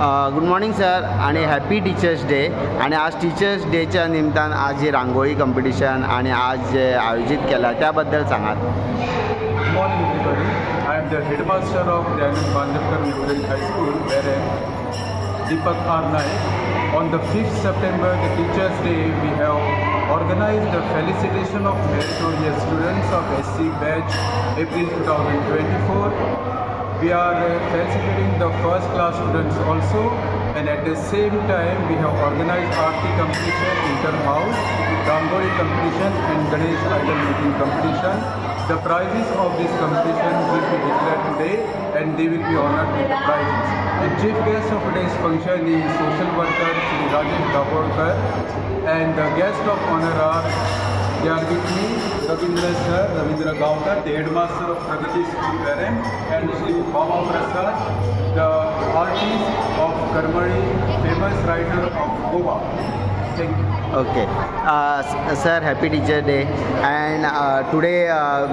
Good morning sir आणि happy teachers day. आणि आज टीचर्स डेच्या निमतान आज जे रांगोळी कॉम्पिटिशन आणि आज जे आयोजित केला त्याबद्दल सांगात. Good morning everybody. I am the headmaster of Dayanand Bandhavkar Memorial High School, where Deepak R. Naik. On the 5th September, the Teachers' Day, we have organized the felicitation of meritorious students of SC batch April 2024. We are felicitating the first class students also, and at the same time we have organized Aarti competition, inter-house, Rangoli competition and Ganesh idol making competition. The prizes of this competition will be declared today and they will be honored with the prizes. The chief guest of today's function is social worker Shri Rajesh Dabolkar, and the guest of honor are they are with me Ravindra sir, Ravindra Gaonkar, the headmaster of Pragati School Verem, and Shri Baba Prasad, the artist of Karmani, famous writer of Goa. Thank you. Okay. Sir, happy Teacher Day. And today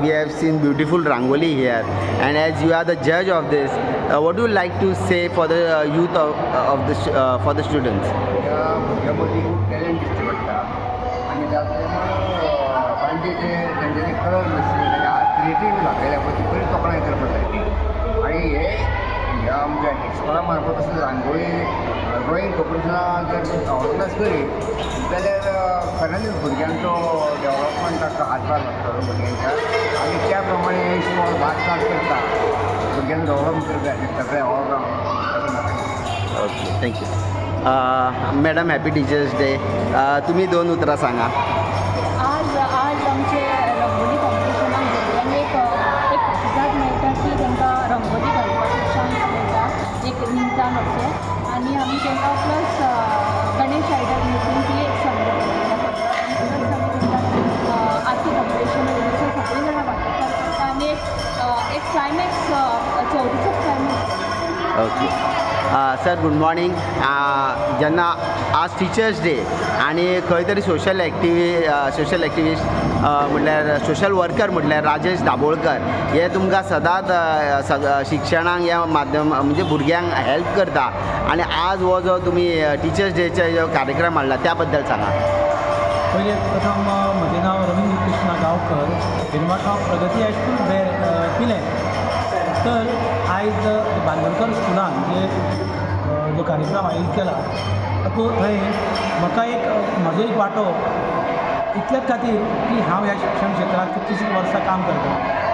we have seen beautiful Rangoli here. And as you are the judge of this, what do you like to say for the youth for the students? भुरग्यांमध्ये खूप talent दिसते पडटा आणि तांचे तेंच्यांनी colour नासले creative दाखयल्या पळय ती बरी तोखणाय करपाक जाय. आणि हे आमच्या स्कुला मार्फत असं रांगोळी ड्रॉईंग कॉम्पिटिशनां जर ऑर्गनायज करीत जाल्यार खऱ्यांनीच भुरग्यांचो डेवलपमेंट ताका हातभार लागतलो भुरग्यांच्या. आनी त्या प्रमाणे स्कूल भाग करता भुरग्यांक डेवलप करता सगळें all round. Okay, thank you. Madam, happy teachers day. तुम्ही 2 उतरां सांगा. आज आमचे रंगोली कॉम्पिटिशनाक भुरग्यांक एक प्रतिसाद मेळटा की तांकां रंगोली घालपाक चान्स मेळटा, एक निमतान अशें. आनी आमी तांकां प्लस गणेश आयडल मेकिंग ती एक संगत प्लस आमी तांकां आरती कॉम्पिटिशन दिसा सगळीं जाणां वांटेकार आनी एक क्लायमॅक्स चवथीचो climax. Okay. Sir, good morning. जेन्ना आज टिचर्स डे आणि खंय तरी सोशल एक्टिविस्ट म्हटल्यार सोशल वर्कर म्हटल्यार राजेश दाबोळकर हे तुमकां सदांच शिक्षणाक ह्या माध्यम म्हणजे भुरग्यांक हेल्प करता. आणि आज हो जो तुमी टिचर्स डेचे जो कार्यक्रम हाडला त्या बद्दल सांगा. पहिले प्रथम म्हजें नांव रवींद्र कृष्णा गांवकर, हेडमास्टर प्रगती हायस्कूल पिलें. तर आयज बांदोडकर स्कुलान जो कार्यक्रम आयोजीत केला तातूंत थंय म्हाका म्हजो एक वांटो इतलेच खातीर की हांव ह्या शिक्षण क्षेत्रांत कितलींशीं वर्सां काम करता.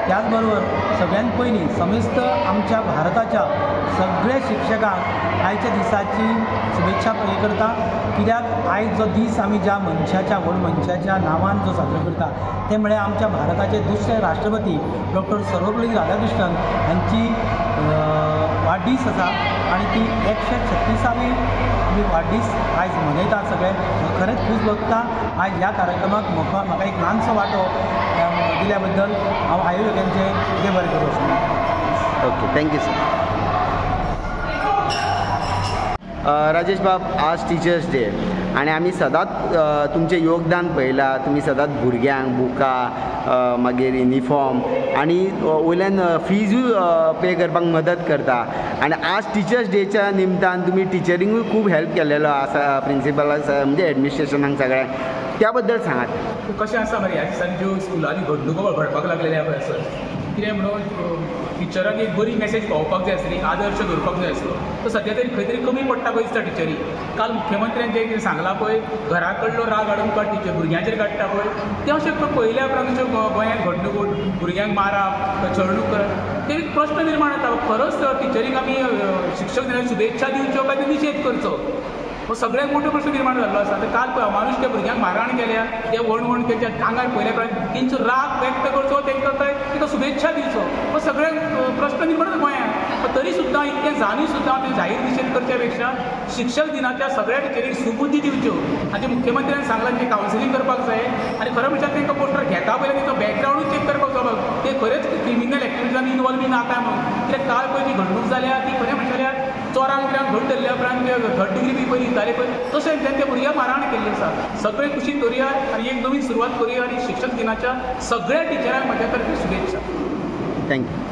त्याच बरोबर सगळ्यात पयलीं समेस्त आमच्या भारताच्या सगळ्या शिक्षकांक आयच्या दिसाची शुभेच्छा करता. कित्याक आयज जो दीस आमी ज्या मनशाच्या व्हड मनशाच्या नांवान जो साजरो करता ते म्हळ्यार आमच्या भारताचे दुसरे राष्ट्रपती डॉक्टर सर्वपल्ली राधाकृष्णन हांची वाडदीस आसा आणि ती 136वी आमी वाडदीस आयज मनयता सगळे. खरेंच खूब भोगता आयज ह्या कार्यक्रमाक म्हाका एक ल्हानसो वांटो दिल्या बद्दल हांव आयोजकांचे देव बरें करूं. Okay, thank you sir. राजेश बाब, आज टिचर्स डे आणि आमी सदांच तुमचें योगदान पळयलां. तुमी सदांच भुरग्यांक बुकां मागीर युनिफॉर्म आणि वयल्यान फिजूय पे करपाक मदत करता. आणि आज टिचर्स डेच्या निमतान तुमी टिचरींकूय खूब हेल्प केलेलो आसा, प्रिंसिपलाक म्हणजे एडमिनिस्ट्रेशनाक सगळ्यांक. त्या बद्दल सांगात. कशें आसा मरे ह्या दिसांनी ज्यो स्कुलांनी घडणुको घडपाक लागलेल्या पळय सर, कितें म्हणून टिचरांक एक बरी मॅसेज पावोवपाक जाय आसली, आदर्श दवरपाक जाय आसलो. तो सद्या तरी खंय तरी कमी पडटा पळय दिसता टिचरी. काल मुख्यमंत्र्यान जें कितें सांगलां पळय, घरा कडलो राग हाडून टिचर भुरग्यांचेर काडटा पळय, तें अशें पयल्या उपरांत गोंयांत घडणुको भुरग्यांक मारप, चडणूक करप, ते एक प्रश्न निर्माण जाता. खरोच टिचरींक आमी शिक्षक दिनाच्यो शुभेच्छा दिवच्यो काय ते निशेध करचो, हो सगळ्यात मोठो प्रश्न निर्माण जाल्लो आसा. तर काल अमानुश्य भुरग्यांक मारहाण केल्या, ते वण तेंच्या आंगार पयल्या प्रमाणे तेंचो राग व्यक्त करचो, तांकां शुभेच्छा दिवचो, हो सगळे प्रश्न निर्माण जाता गोंयांत. तरी सुद्दां इतकें जाणून सुद्दां ते जाहीर निशेध करच्या पेक्षा शिक्षक दिनाच्या सगळ्या टिचरींक सुबुद्धी दिवच्यो हाचे मुख्यमंत्र्यान सांगलां की कावन्सिलींग करपाक जाय. आनी खरें म्हणल्यार तांकां पोस्टर घेता पयलीं तांचो बॅकग्रावंडूच चॅक करपाक जाय, ते खरेंच क्रिमिनल एक्टिविटीजांत इनवॉल्व बी नाका म्हणून. कित्याक काल पळय जी घडणूक जाल्या ती खरें म्हणल्यार चोरांक बिरांक घट धरल्या उपरांत थर्ड डिग्री बी पयलीं दिताले पळय तशें त्या भुरग्यांक मारहाण केल्ली आसा. सगळे कुशीन दवरया आनी एक नवीन सुरवात करुया. आनी शिक्षक दिनाच्या सगळ्या टिचरांक म्हज्या तर्फे शुभेच्छा. थँक्यू.